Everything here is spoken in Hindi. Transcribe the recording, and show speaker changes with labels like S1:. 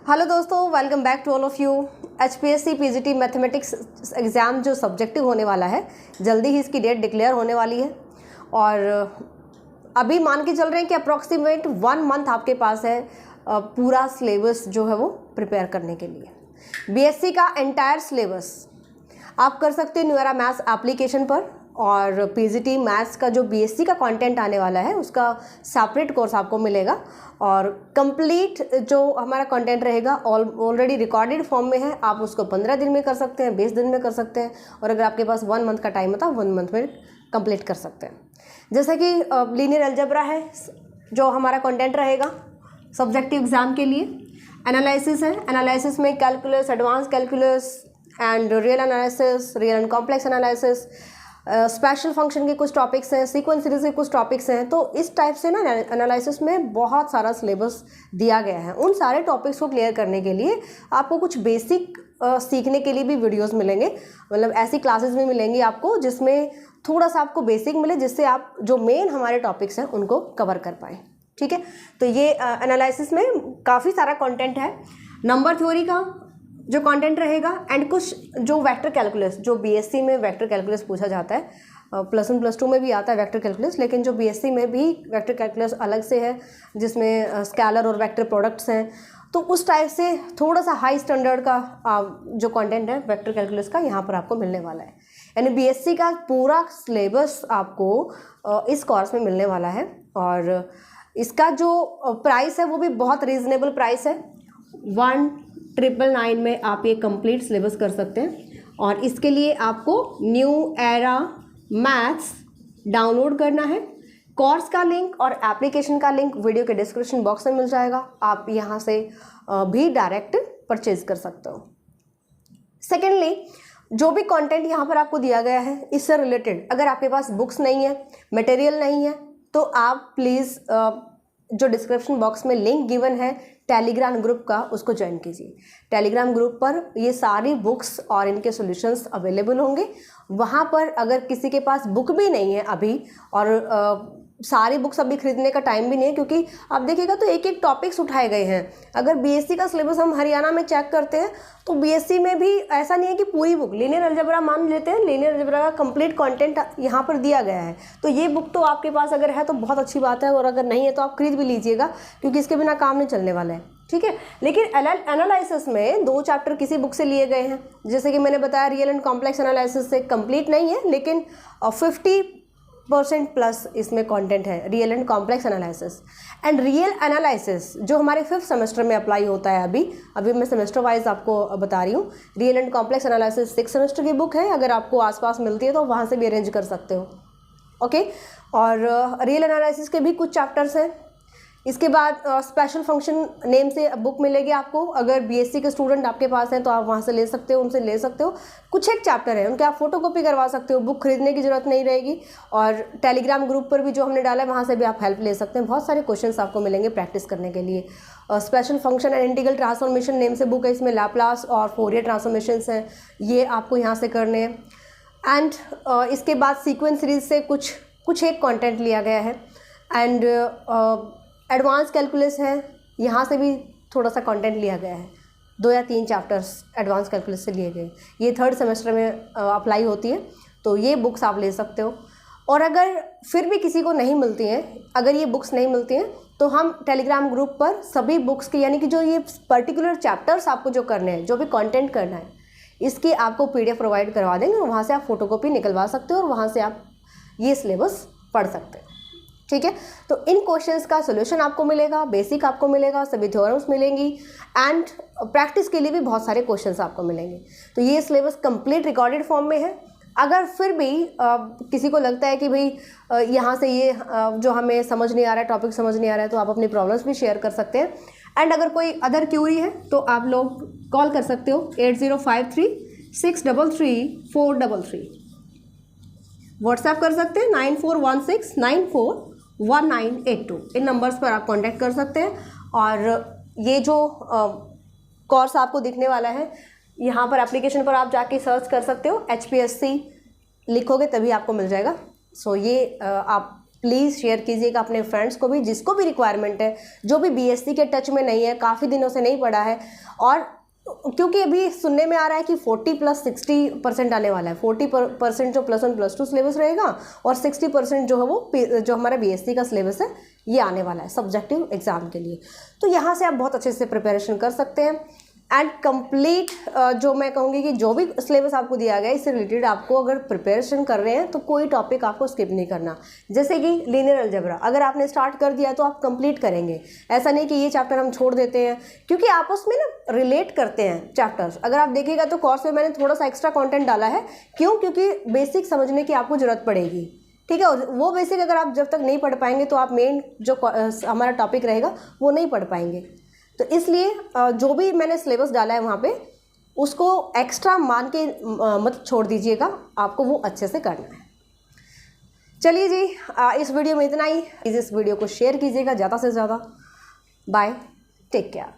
S1: हेलो दोस्तों, welcome back to all of you. HPSC PGT mathematics exam जो सब्जेक्टिव होने वाला है, जल्दी ही इसकी डेट डिक्लेयर होने वाली है। और अभी मान के चल रहे हैं कि अप्रॉक्सीमेट 1 मंथ आपके पास है पूरा सिलेबस जो है वो प्रिपेयर करने के लिए। BSc का एंटायर सिलेबस आप कर सकते हैं न्यूएरा मैथ्स एप्लीकेशन पर, और PGT मैथ्स का जो BSc का कंटेंट आने वाला है उसका सेपरेट कोर्स आपको मिलेगा। और कंप्लीट जो हमारा कंटेंट रहेगा ऑलरेडी रिकॉर्डेड फॉर्म में है। आप उसको 15 दिन में कर सकते हैं, 20 दिन में कर सकते हैं, और अगर आपके पास 1 मंथ का टाइम होता है 1 मंथ में कंप्लीट कर सकते हैं। जैसे कि लीनियर अलजेब्रा है जो हमारा कंटेंट रहेगा सब्जेक्टिव एग्जाम के लिए। एनालिसिस है, एनालिसिस में calculus, advance calculus and real analysis, real and complex analysis, special function के कुछ टॉपिक्स हैं, सीक्वेंस सीरीज के कुछ टॉपिक्स हैं। तो इस टाइप से ना एनालिसिस में बहुत सारा सिलेबस दिया गया है। उन सारे टॉपिक्स को क्लियर करने के लिए आपको कुछ बेसिक सीखने के लिए भी वीडियोस मिलेंगे, मतलब ऐसी क्लासेस भी मिलेंगी आपको जिसमें थोड़ा सा आपको बेसिक मिले, जिससे आप जो मेन हमारे टॉपिक्स हैं उनको कवर कर पाएँ। ठीक है, तो ये एनालिसिस में काफ़ी सारा कंटेंट है। नंबर थ्योरी का जो कंटेंट रहेगा एंड कुछ जो वेक्टर कैलकुलस, जो BSc में वेक्टर कैलकुलस पूछा जाता है, +1 +2 में भी आता है वेक्टर कैलकुलस, लेकिन जो BSc में भी वेक्टर कैलकुलस अलग से है जिसमें स्केलर और वेक्टर प्रोडक्ट्स हैं। तो उस टाइप से थोड़ा सा हाई स्टैंडर्ड का जो कंटेंट है वेक्टर कैलकुलस का यहाँ पर आपको मिलने वाला है। यानी BSc का पूरा सिलेबस आपको इस कोर्स में मिलने वाला है। और इसका जो प्राइस है वो भी बहुत रीज़नेबल प्राइस है। 1999 में आप ये कंप्लीट सिलेबस कर सकते हैं। और इसके लिए आपको न्यू एरा मैथ्स डाउनलोड करना है। कोर्स का लिंक और एप्लीकेशन का लिंक वीडियो के डिस्क्रिप्शन बॉक्स में मिल जाएगा। आप यहाँ से भी डायरेक्ट परचेज कर सकते हो। सेकेंडली, जो भी कंटेंट यहाँ पर आपको दिया गया है इससे रिलेटेड अगर आपके पास बुक्स नहीं है, मटेरियल नहीं है, तो आप प्लीज़ जो डिस्क्रिप्शन बॉक्स में लिंक गिवन है टेलीग्राम ग्रुप का, उसको ज्वाइन कीजिए। टेलीग्राम ग्रुप पर ये सारी बुक्स और इनके सॉल्यूशंस अवेलेबल होंगे। वहाँ पर अगर किसी के पास बुक भी नहीं है अभी, और सारी बुक्स अभी खरीदने का टाइम भी नहीं है, क्योंकि आप देखिएगा तो एक एक टॉपिक्स उठाए गए हैं। अगर BSc का सिलेबस हम हरियाणा में चेक करते हैं तो BSc में भी ऐसा नहीं है कि पूरी बुक लीनियर अलजेब्रा मान लेते हैं, लीनियर अलजेब्रा का कंप्लीट कंटेंट यहाँ पर दिया गया है। तो ये बुक तो आपके पास अगर है तो बहुत अच्छी बात है, और अगर नहीं है तो आप खरीद भी लीजिएगा, क्योंकि इसके बिना काम नहीं चलने वाला है। ठीक है, लेकिन एनालिसिस में 2 चैप्टर किसी बुक से लिए गए हैं। जैसे कि मैंने बताया रियल एंड कॉम्प्लेक्स एनालिसिस से कंप्लीट नहीं है, लेकिन 50% प्लस इसमें कंटेंट है real and complex analysis. And real analysis जो हमारे 5th सेमेस्टर में अप्लाई होता है, अभी मैं सेमेस्टर वाइज आपको बता रही हूँ। Real and complex analysis 6 semester की बुक है, अगर आपको आसपास मिलती है तो वहाँ से भी अरेंज कर सकते हो। ओके, और रियल एनालिसिस के भी कुछ चैप्टर्स हैं। इसके बाद स्पेशल फंक्शन नेम से बुक मिलेगी आपको। अगर BSc के स्टूडेंट आपके पास हैं तो आप वहाँ से ले सकते हो, उनसे ले सकते हो। कुछ एक चैप्टर है उनके आप फोटोकॉपी करवा सकते हो, बुक खरीदने की जरूरत नहीं रहेगी। और टेलीग्राम ग्रुप पर भी जो हमने डाला है वहाँ से भी आप हेल्प ले सकते हैं। बहुत सारे क्वेश्चंस आपको मिलेंगे प्रैक्टिस करने के लिए। Special function and integral transformation name से बुक है, इसमें लैप्लास और फोरियर ट्रांसफॉर्मेशंस हैं, ये आपको यहाँ से करने हैं। एंड इसके बाद सीक्वेंस सीरीज से कुछ एक कॉन्टेंट लिया गया है। एंड एडवांस कैलकुलस है, यहाँ से भी थोड़ा सा कंटेंट लिया गया है। 2 या 3 चैप्टर्स एडवांस कैलकुलस से लिए गए। ये 3rd सेमेस्टर में अप्लाई होती है, तो ये बुक्स आप ले सकते हो। और अगर फिर भी किसी को नहीं मिलती हैं, अगर ये बुक्स नहीं मिलती हैं, तो हम टेलीग्राम ग्रुप पर सभी बुक्स की, यानी कि जो ये पर्टिकुलर चैप्टर्स आपको जो करने हैं, जो भी कंटेंट करना है, इसकी आपको PDF प्रोवाइड करवा देंगे, और वहाँ से आप फोटोकॉपी निकलवा सकते हो और वहाँ से आप ये सिलेबस पढ़ सकते हैं। ठीक है, तो इन क्वेश्चंस का सोल्यूशन आपको मिलेगा, बेसिक आपको मिलेगा, सभी थ्योरम्स मिलेंगी, एंड प्रैक्टिस के लिए भी बहुत सारे क्वेश्चंस आपको मिलेंगे। तो ये सिलेबस कंप्लीट रिकॉर्डेड फॉर्म में है। अगर फिर भी किसी को लगता है कि भाई यहाँ से ये जो हमें समझ नहीं आ रहा है, टॉपिक समझ नहीं आ रहा है, तो आप अपनी प्रॉब्लम्स भी शेयर कर सकते हैं। एंड अगर कोई अदर क्यूरी है तो आप लोग कॉल कर सकते हो 8053-633-433। व्हाट्सएप कर सकते हैं 9416941982। इन नंबर्स पर आप कांटेक्ट कर सकते हैं। और ये जो कोर्स आपको दिखने वाला है, यहाँ पर एप्लीकेशन पर आप जाके सर्च कर सकते हो, HPSC लिखोगे तभी आपको मिल जाएगा। सो ये आप प्लीज़ शेयर कीजिएगा अपने फ्रेंड्स को भी, जिसको भी रिक्वायरमेंट है, जो भी बीएससी के टच में नहीं है, काफ़ी दिनों से नहीं पढ़ा है। और क्योंकि अभी सुनने में आ रहा है कि 40 + 60% आने वाला है। 40% जो +1 +2 सिलेबस रहेगा और 60% जो है वो जो हमारा बीएससी का सिलेबस है ये आने वाला है सब्जेक्टिव एग्जाम के लिए। तो यहाँ से आप बहुत अच्छे से प्रिपरेशन कर सकते हैं एंड कंप्लीट जो मैं कहूँगी कि जो भी सिलेबस आपको दिया गया है इससे रिलेटेड आपको अगर प्रिपरेशन कर रहे हैं तो कोई टॉपिक आपको स्किप नहीं करना। जैसे कि लीनियर अलजेब्रा अगर आपने स्टार्ट कर दिया तो आप कंप्लीट करेंगे, ऐसा नहीं कि ये चैप्टर हम छोड़ देते हैं, क्योंकि आपस में ना रिलेट करते हैं चैप्टर्स। अगर आप देखिएगा तो कोर्स में मैंने थोड़ा सा एक्स्ट्रा कॉन्टेंट डाला है, क्यों? क्योंकि बेसिक समझने की आपको ज़रूरत पड़ेगी, ठीक है। वो बेसिक अगर आप जब तक नहीं पढ़ पाएंगे तो आप मेन जो हमारा टॉपिक रहेगा वो नहीं पढ़ पाएंगे। तो इसलिए जो भी मैंने सिलेबस डाला है वहाँ पे उसको एक्स्ट्रा मान के मत छोड़ दीजिएगा, आपको वो अच्छे से करना है। चलिए जी, इस वीडियो में इतना ही। इस वीडियो को शेयर कीजिएगा ज़्यादा से ज़्यादा। Bye, take care.